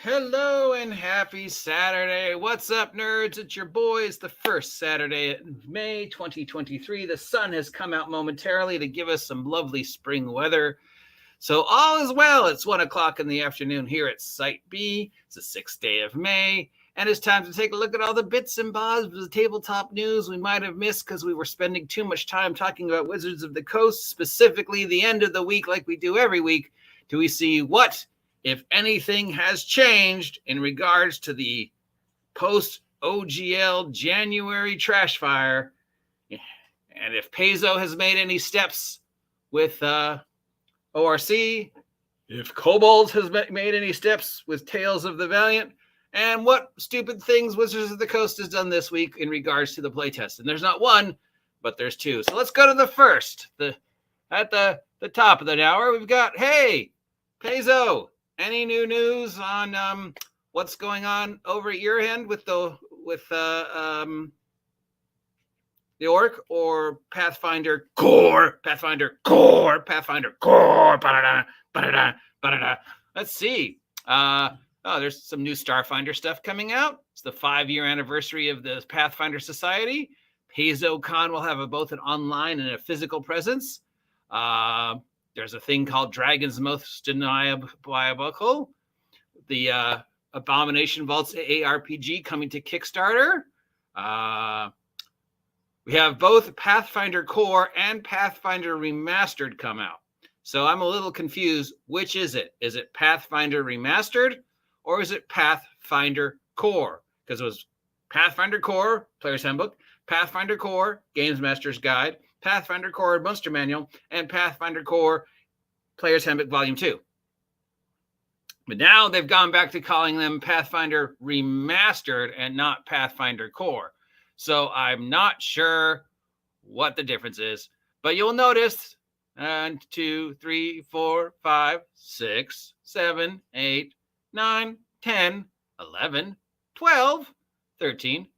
Hello and happy Saturday. What's up, nerds? It's your boys. The first Saturday in May 2023. The sun has come out momentarily to give us some lovely spring weather. So all is well. It's 1 o'clock in the afternoon here at Site B. It's the 6th day of May. And it's time to take a look at all the bits and bobs of the tabletop news we might have missed because we were spending too much time talking about Wizards of the Coast, specifically the end of the week like we do every week. Do we see what, if anything, has changed in regards to the post-OGL January trash fire, and if Paizo has made any steps with ORC, if Kobold has made any steps with Tales of the Valiant, and what stupid things Wizards of the Coast has done this week in regards to the playtest. And there's not one, but there's two. So let's go to the first. At the top of the hour, we've got, hey, Paizo, any new news on what's going on over at your end with the Orc or Pathfinder core? Let's see. There's some new Starfinder stuff coming out. It's the 5-year anniversary of the Pathfinder Society. PaizoCon will have both an online and a physical presence. There's a thing called Dragon's Most Deniable. The Abomination Vaults ARPG coming to Kickstarter. We have both Pathfinder Core and Pathfinder Remastered come out. So I'm a little confused. Which is it? Is it Pathfinder Remastered or is it Pathfinder Core? Because it was Pathfinder Core, Player's Handbook, Pathfinder Core, Games Master's Guide, Pathfinder Core Monster Manual, and Pathfinder Core Player's Handbook Volume 2. But now they've gone back to calling them Pathfinder Remastered and not Pathfinder Core. So I'm not sure what the difference is. But you'll notice 1, 2, 3, 4, 5, 6, 7, 8, 9, 10, 11, 12, 13,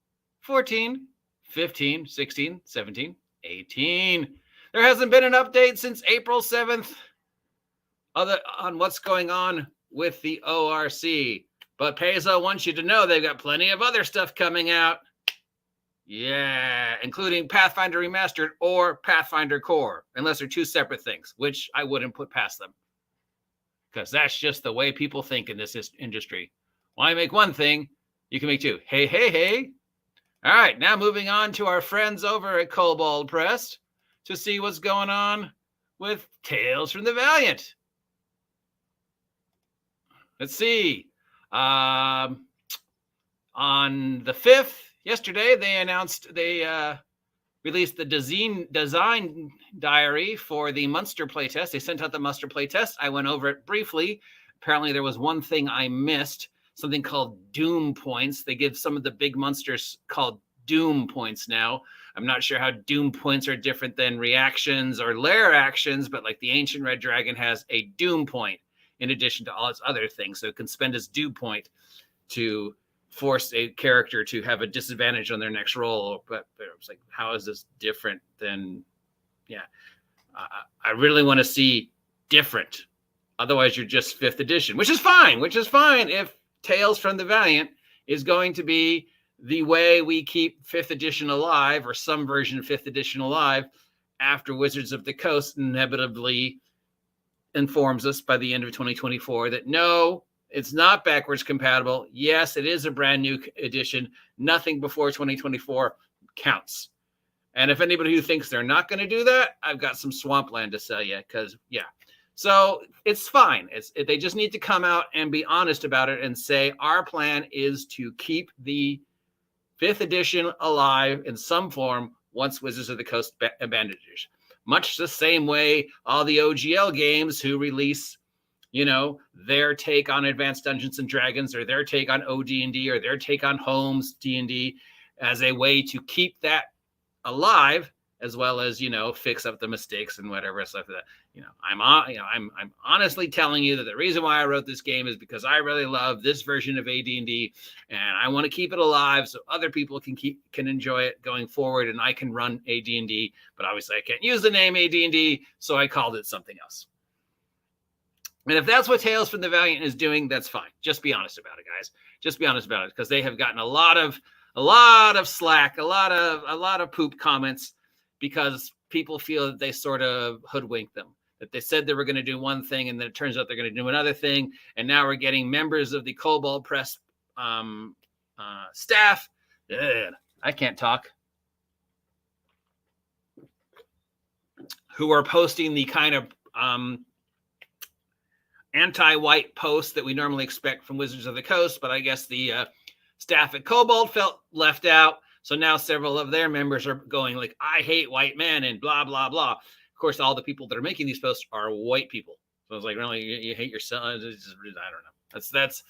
14, 15, 16, 17, 18. There hasn't been an update since April 7th on what's going on with the ORC. But Paizo wants you to know they've got plenty of other stuff coming out. Yeah, including Pathfinder Remastered or Pathfinder Core, unless they're two separate things, which I wouldn't put past them. Because that's just the way people think in this industry. Why make one thing? You can make two. Hey. All right, now moving on to our friends over at Kobold Press to see what's going on with Tales from the Valiant. Let's see. On the 5th, yesterday, they announced they released the design diary for the Munster playtest. They sent out the Munster playtest. I went over it briefly. Apparently, there was one thing I missed, something called Doom points. They give some of the big monsters called Doom points now. I'm not sure how Doom points are different than reactions or lair actions, but like the Ancient Red Dragon has a Doom point in addition to all its other things. So it can spend its Doom point to force a character to have a disadvantage on their next roll. But it was like, how is this different than, I really want to see different. Otherwise, you're just 5th edition, which is fine if Tales from the Valiant is going to be the way we keep 5th edition alive, or some version of 5th edition alive, after Wizards of the Coast inevitably informs us by the end of 2024 that no, it's not backwards compatible. Yes, it is a brand new edition. Nothing before 2024 counts. And if anybody who thinks they're not going to do that, I've got some swampland to sell you, because, So it's fine. They just need to come out and be honest about it and say, our plan is to keep the 5th edition alive in some form once Wizards of the Coast abandons it. Much the same way all the OGL games who release, their take on Advanced Dungeons and Dragons, or their take on OD&D, or their take on Holmes D&D, as a way to keep that alive, as well as, fix up the mistakes and whatever stuff that, I'm honestly telling you that the reason why I wrote this game is because I really love this version of AD&D, and I want to keep it alive so other people can enjoy it going forward, and I can run AD&D, but obviously I can't use the name AD&D, so I called it something else. And if that's what Tales from the Valiant is doing, that's fine. Just be honest about it, guys. Just be honest about it, because they have gotten a lot of slack, a lot of poop comments, because people feel that they sort of hoodwinked them. That they said they were going to do one thing, and then it turns out they're going to do another thing. And now we're getting members of the Kobold Press staff. I can't talk. Who are posting the kind of anti-white posts that we normally expect from Wizards of the Coast, but I guess the staff at Kobold felt left out. So now several of their members are going like, I hate white men and blah, blah, blah. Of course, all the people that are making these posts are white people. So I was like, really, you hate yourself? I don't know. That's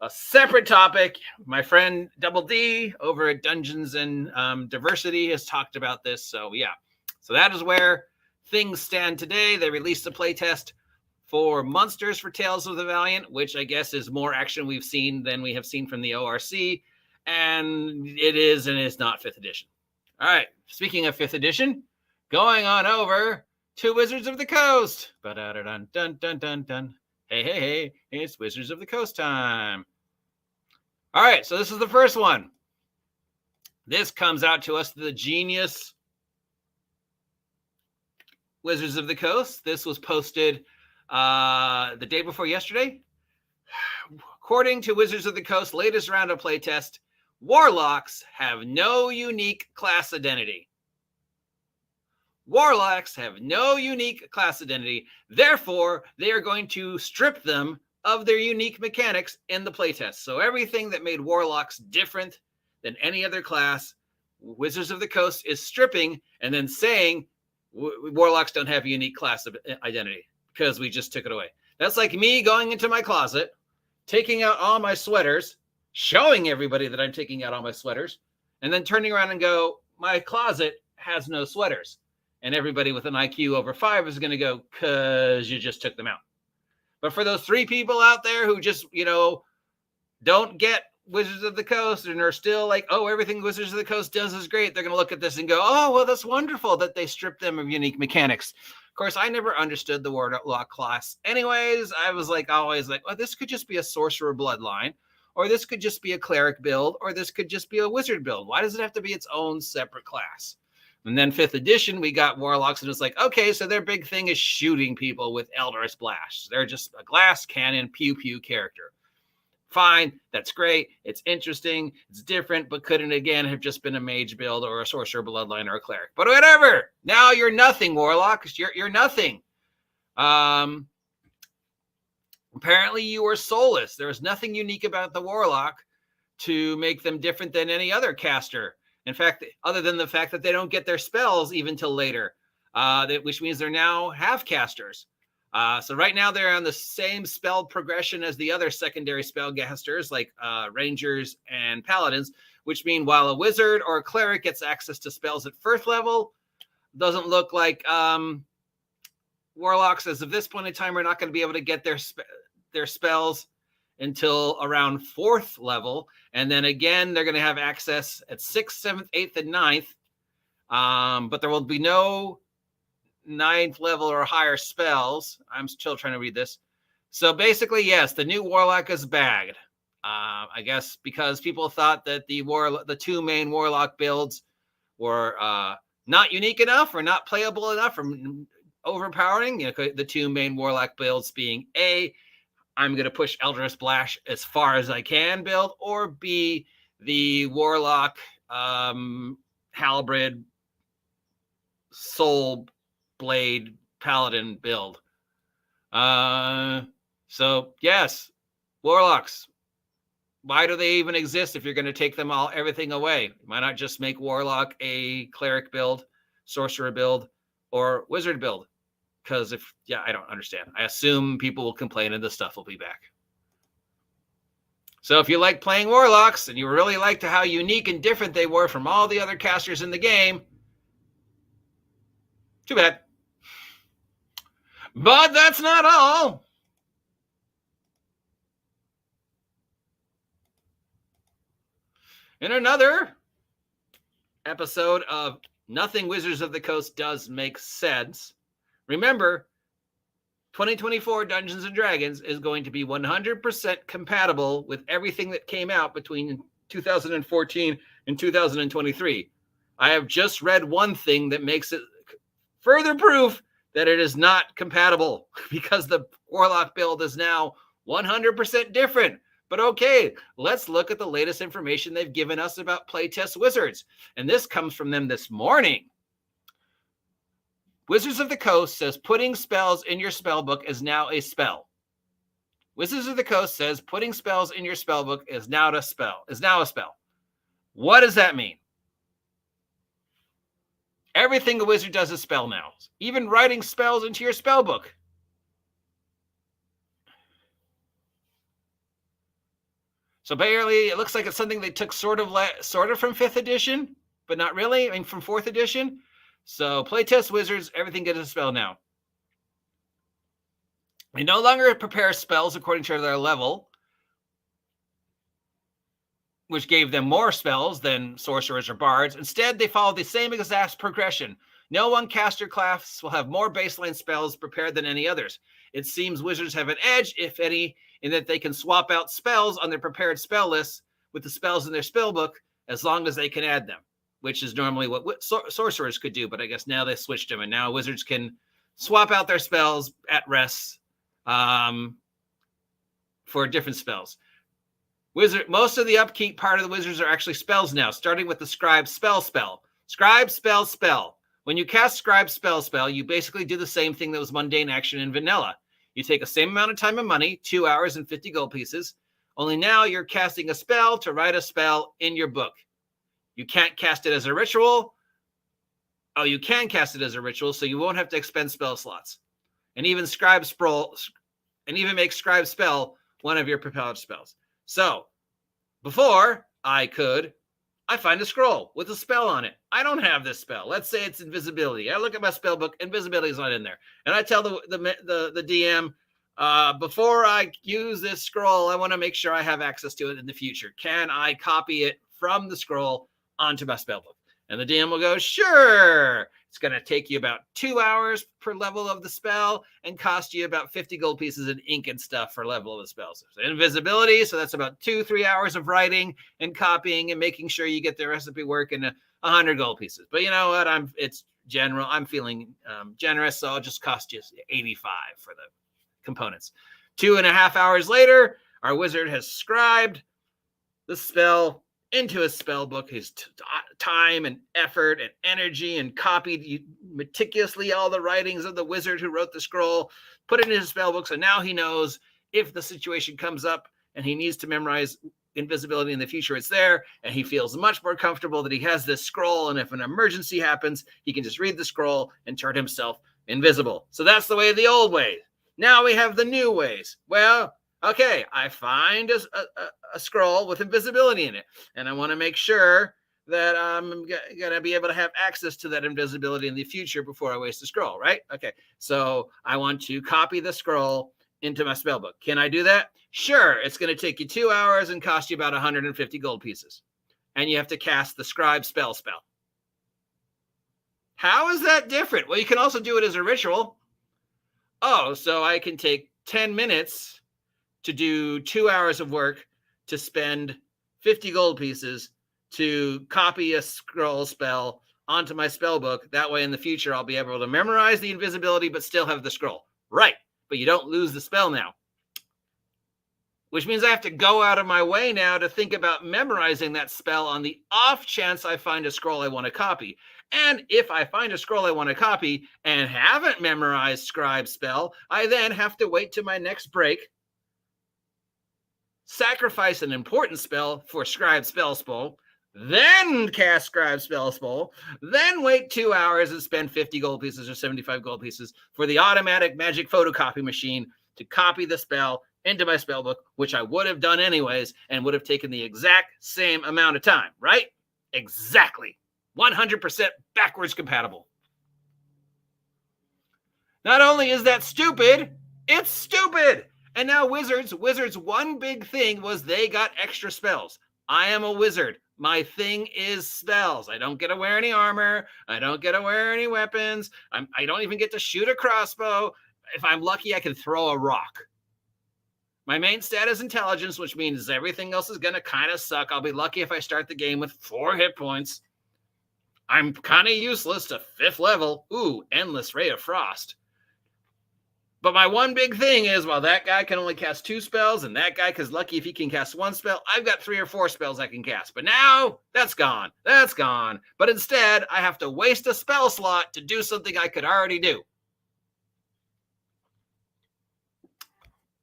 a separate topic. My friend Double D over at Dungeons and Diversity has talked about this. So yeah, so that is where things stand today. They released a playtest for Monsters for Tales of the Valiant, which I guess is more action we've seen than we have seen from the ORC. And it is and is not 5th edition. All right, speaking of 5th edition, going on over to Wizards of the Coast. Ba-da-da-dun, dun, dun, dun, dun. Hey, it's Wizards of the Coast time. All right, so this is the first one. This comes out to us, the genius Wizards of the Coast. This was posted the day before yesterday. According to Wizards of the Coast latest round of playtest, Warlocks have no unique class identity. Warlocks have no unique class identity. Therefore, they are going to strip them of their unique mechanics in the playtest. So everything that made Warlocks different than any other class, Wizards of the Coast is stripping and then saying Warlocks don't have a unique class identity because we just took it away. That's like me going into my closet, taking out all my sweaters, showing everybody that I'm taking out all my sweaters, and then turning around and go, my closet has no sweaters. And everybody with an IQ over 5 is going to go, because you just took them out. But for those 3 people out there who just, don't get Wizards of the Coast and are still like, oh, everything Wizards of the Coast does is great, they're going to look at this and go, oh, well, that's wonderful that they stripped them of unique mechanics. Of course, I never understood the Warlock class. Anyways, I was always like, well, this could just be a sorcerer bloodline, or this could just be a cleric build, or this could just be a wizard build. Why does it have to be its own separate class? And then 5th edition, we got Warlocks, and it's like, okay, so their big thing is shooting people with Eldritch Blast. They're just a glass cannon, pew-pew character. Fine, that's great. It's interesting. It's different, but couldn't, again, have just been a mage build or a sorcerer bloodline or a cleric. But whatever. Now you're nothing, Warlocks. You're nothing. Apparently you are soulless. There is nothing unique about the Warlock to make them different than any other caster. In fact, other than the fact that they don't get their spells even till later, which means they're now half casters. So right now they're on the same spell progression as the other secondary spellcasters like Rangers and Paladins, which mean while a wizard or a cleric gets access to spells at 1st level, doesn't look like Warlocks, as of this point in time, are not going to be able to get their spells until around 4th level. And then again, they're going to have access at 6th, 7th, 8th, and 9th. But there will be no 9th level or higher spells. I'm still trying to read this. So basically, yes, the new Warlock is bagged. I guess because people thought that the 2 main Warlock builds were not unique enough or not playable enough or overpowering. The 2 main Warlock builds being A, I'm going to push Eldritch Blast as far as I can build, or B, the Warlock Halberd Soul Blade Paladin build. So yes, Warlocks. Why do they even exist if you're going to take everything away? Why not just make Warlock a cleric build, sorcerer build, or wizard build? Because I don't understand. I assume people will complain and the stuff will be back. So if you like playing Warlocks and you really liked how unique and different they were from all the other casters in the game, too bad. But that's not all. In another episode of Nothing Wizards of the Coast Does Make Sense, remember, 2024 Dungeons & Dragons is going to be 100% compatible with everything that came out between 2014 and 2023. I have just read one thing that makes it further proof that it is not compatible because the Warlock build is now 100% different. But okay, let's look at the latest information they've given us about Playtest Wizards. And this comes from them this morning. Wizards of the Coast says putting spells in your spellbook is now a spell. Wizards of the Coast says putting spells in your spellbook is now a spell. What does that mean? Everything a wizard does is spell now. Even writing spells into your spellbook. So barely, it looks like it's something they took sort of from 5th edition, but not really. I mean, from 4th edition. So Playtest Wizards, everything gets a spell now. They no longer prepare spells according to their level, which gave them more spells than sorcerers or bards. Instead, they follow the same exact progression. No one caster class will have more baseline spells prepared than any others. It seems wizards have an edge, if any, in that they can swap out spells on their prepared spell lists with the spells in their spellbook as long as they can add them, which is normally what sorcerers could do. But I guess now they switched them, and now wizards can swap out their spells at rest for different spells. Most of the upkeep part of the wizards are actually spells now, starting with the Scribe spell. Scribe spell. When you cast Scribe spell, you basically do the same thing that was mundane action in vanilla. You take the same amount of time and money, 2 hours and 50 gold pieces, only now you're casting a spell to write a spell in your book. You can't cast it as a ritual. Oh, you can cast it as a ritual, so you won't have to expend spell slots. And even make Scribe spell one of your prepared spells. So, before I find a scroll with a spell on it. I don't have this spell. Let's say it's invisibility. I look at my spell book, invisibility is not in there. And I tell the DM, before I use this scroll, I want to make sure I have access to it in the future. Can I copy it from the scroll onto my spell book? And the DM will go, sure. It's going to take you about 2 hours per level of the spell and cost you about 50 gold pieces in ink and stuff for level of the spell. So invisibility, so that's about 2-3 hours of writing and copying and making sure you get the recipe work and 100 gold pieces. But you know what? It's general. I'm feeling generous, so I'll just cost you 85 for the components. 2.5 hours later, our wizard has scribed the spell into his spell book, his time and effort and energy, and copied meticulously all the writings of the wizard who wrote the scroll, put it in his spell book. So now he knows if the situation comes up and he needs to memorize invisibility in the future, it's there, and he feels much more comfortable that he has this scroll, and if an emergency happens, he can just read the scroll and turn himself invisible. So that's the way of the old way. Now we have the new ways. Well, okay, I find a scroll with invisibility in it, and I want to make sure that I'm going to be able to have access to that invisibility in the future before I waste the scroll, right? Okay, so I want to copy the scroll into my spellbook. Can I do that? Sure, it's going to take you 2 hours and cost you about 150 gold pieces, and you have to cast the Scribe spell. How is that different? Well, you can also do it as a ritual. Oh, so I can take 10 minutes to do 2 hours of work to spend 50 gold pieces to copy a scroll spell onto my spell book. That way in the future, I'll be able to memorize the invisibility, but still have the scroll. Right. But you don't lose the spell now, which means I have to go out of my way now to think about memorizing that spell on the off chance I find a scroll I want to copy. And if I find a scroll I want to copy and haven't memorized Scribe spell, I then have to wait to my next break, sacrifice an important spell for Scribe spell, then cast Scribe spell, then wait 2 hours and spend 50 gold pieces or 75 gold pieces for the automatic magic photocopy machine to copy the spell into my spellbook, which I would have done anyways and would have taken the exact same amount of time, right? Exactly. 100% backwards compatible. Not only is that stupid, it's stupid. And now wizards, one big thing was they got extra spells. I am a wizard. My thing is spells. I don't get to wear any armor. I don't get to wear any weapons. I don't even get to shoot a crossbow. if I'm lucky, I can throw a rock. My main stat is intelligence, which means everything else is going to kind of suck. I'll be lucky if I start the game with 4 hit points. I'm kind of useless to 5th level. Ooh, endless ray of frost. But my one big thing is, while that guy can only cast 2 spells, and that guy is lucky if he can cast 1 spell, I've got 3 or 4 spells I can cast. But now, that's gone. That's gone. But instead, I have to waste a spell slot to do something I could already do.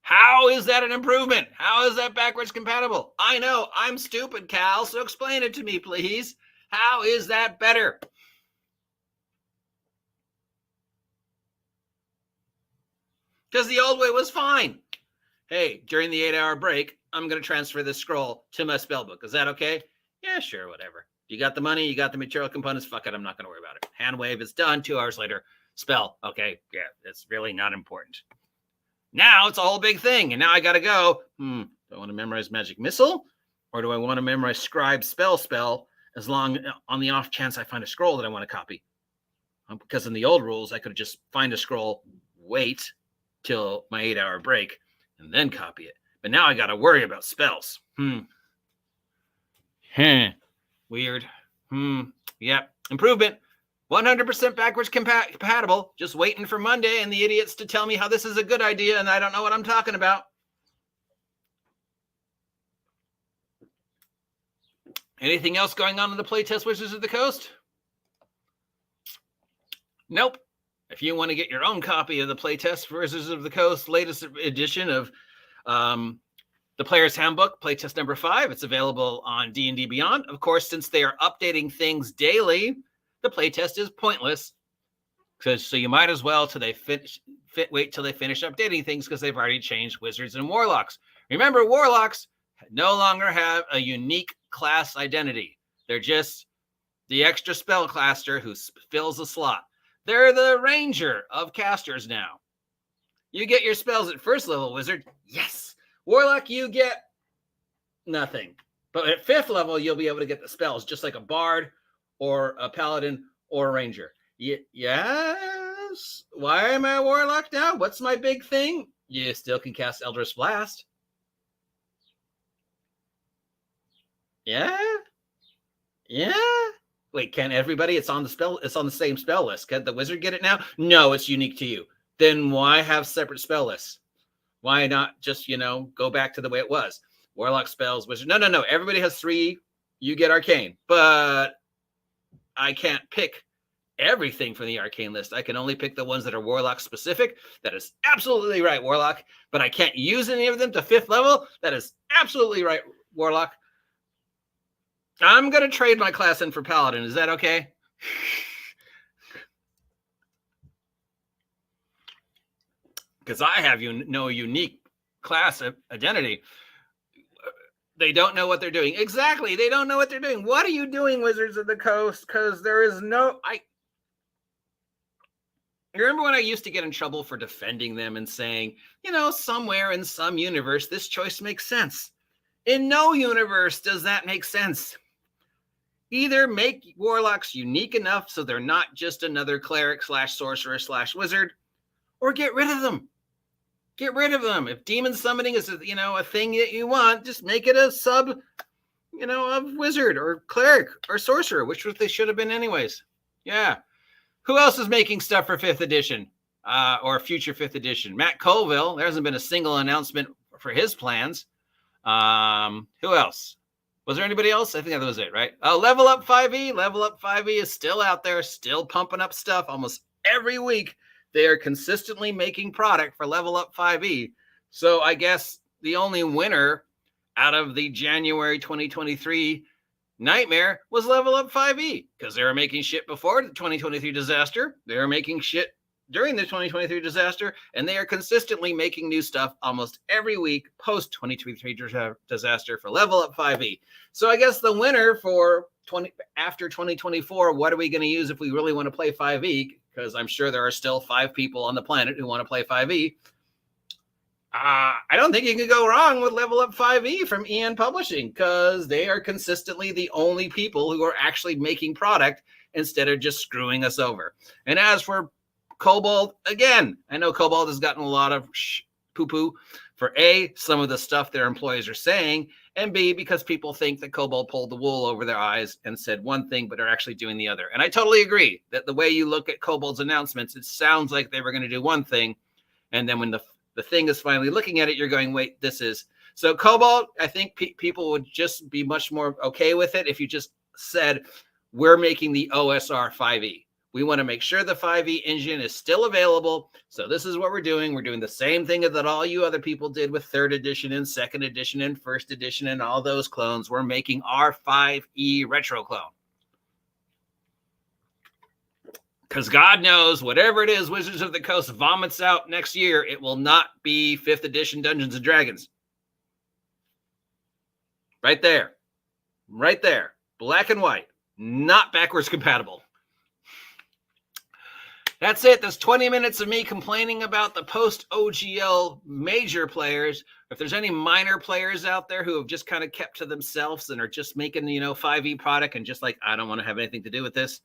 How is that an improvement? How is that backwards compatible? I know, I'm stupid, Cal, so explain it to me, please. How is that better? Because the old way was fine. Hey, during the 8-hour break, I'm going to transfer this scroll to my spellbook. Is that okay? Yeah, sure, whatever. You got the money, you got the material components, fuck it, I'm not going to worry about it. Hand wave, it's done. 2 hours later, spell. Okay, yeah, it's really not important. Now it's a whole big thing, and now I got to go. Do I want to memorize Magic Missile, or do I want to memorize Scribe spell, as long on the off chance I find a scroll that I want to copy? Because in the old rules, I could just find a scroll, wait till my 8-hour break, and then copy it. But now I got to worry about spells. Weird. Yep. Improvement. 100% backwards compatible. Just waiting for Monday and the idiots to tell me how this is a good idea and I don't know what I'm talking about. Anything else going on in the playtest Wizards of the Coast? Nope. If you want to get your own copy of the playtest Wizards of the Coast latest edition of the Player's Handbook, playtest number 5, it's available on D&D Beyond. Of course, since they are updating things daily, the playtest is pointless. So you might as well wait till they finish updating things, because they've already changed Wizards and Warlocks. Remember, Warlocks no longer have a unique class identity. They're just the extra spellcaster who fills a slot. They're the ranger of casters now. You get your spells at 1st level, Wizard. Yes. Warlock, you get nothing. But at 5th level, you'll be able to get the spells, just like a bard or a paladin or a ranger. Yes. Why am I a warlock now? What's my big thing? You still can cast Eldritch Blast. Yeah. Wait, can everybody? It's on the same spell list. Can the wizard get it now? No, it's unique to you. Then why have separate spell lists? Why not just, go back to the way it was? Warlock spells, wizard. No. Everybody has 3. You get arcane. But I can't pick everything from the arcane list. I can only pick the ones that are warlock specific. That is absolutely right, Warlock. But I can't use any of them to 5th level. That is absolutely right, Warlock. I'm going to trade my class in for Paladin. Is that okay? Because I have no unique class identity. They don't know what they're doing. Exactly. They don't know what they're doing. What are you doing, Wizards of the Coast? Because there is no... You remember when I used to get in trouble for defending them and saying, somewhere in some universe, this choice makes sense. In no universe does that make sense. Either make warlocks unique enough so they're not just another cleric / sorcerer / wizard, or get rid of them. Get rid of them. If demon summoning is, a thing that you want, just make it a sub, of wizard or cleric or sorcerer, which they should have been anyways. Yeah. Who else is making stuff for 5th edition or future 5th edition? Matt Colville. There hasn't been a single announcement for his plans. Who else? Was there anybody else? I think that was it, right? Oh, Level Up 5e. Level Up 5e is still out there, still pumping up stuff almost every week. They are consistently making product for Level Up 5e. So I guess the only winner out of the January 2023 nightmare was Level Up 5e, because they were making shit before the 2023 disaster. They were making shit during the 2023 disaster, and they are consistently making new stuff almost every week post 2023 disaster for Level Up 5e. So I guess the winner for after 2024, what are we going to use if we really want to play 5e? Because I'm sure there are still 5 people on the planet who want to play 5e. I don't think you can go wrong with Level Up 5e from EN Publishing, because they are consistently the only people who are actually making product instead of just screwing us over. And as for Kobold, again, I know Kobold has gotten a lot of poo-poo for A, some of the stuff their employees are saying, and B, because people think that Kobold pulled the wool over their eyes and said one thing, but are actually doing the other. And I totally agree that the way you look at Kobold's announcements, it sounds like they were going to do one thing. And then when the thing is finally looking at it, you're going, wait, this is. So Kobold, I think people would just be much more okay with it if you just said, we're making the OSR 5e. We want to make sure the 5e engine is still available. So this is what we're doing. We're doing the same thing that all you other people did with 3rd edition and 2nd edition and 1st edition and all those clones. We're making our 5e retro clone. Because God knows, whatever it is Wizards of the Coast vomits out next year, it will not be 5th edition Dungeons and Dragons. Right there. Right there. Black and white. Not backwards compatible. That's it. That's 20 minutes of me complaining about the post-OGL major players. If there's any minor players out there who have just kind of kept to themselves and are just making, 5e product and just like, I don't want to have anything to do with this,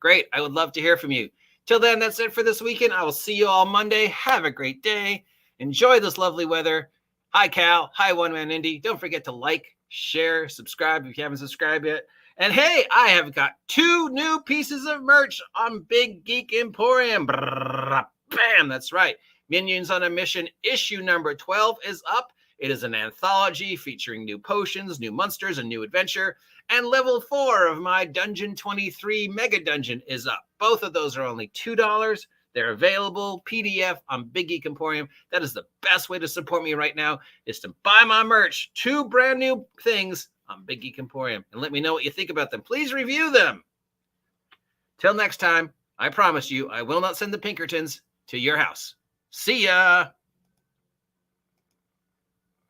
great. I would love to hear from you. Till then, that's it for this weekend. I will see you all Monday. Have a great day. Enjoy this lovely weather. Hi, Cal. Hi, One Man Indie. Don't forget to like, share, subscribe if you haven't subscribed yet. And hey, I have got 2 new pieces of merch on Big Geek Emporium. Bam, that's right. Minions on a Mission issue number 12 is up. It is an anthology featuring new potions, new monsters, and new adventure. And level 4 of my Dungeon 23 Mega Dungeon is up. Both of those are only $2. They're available PDF on Big Geek Emporium. That is the best way to support me right now, is to buy my merch. 2 brand new things on Big Geek Emporium, and let me know what you think about them. Please review them. Till next time, I promise you, I will not send the Pinkertons to your house. See ya.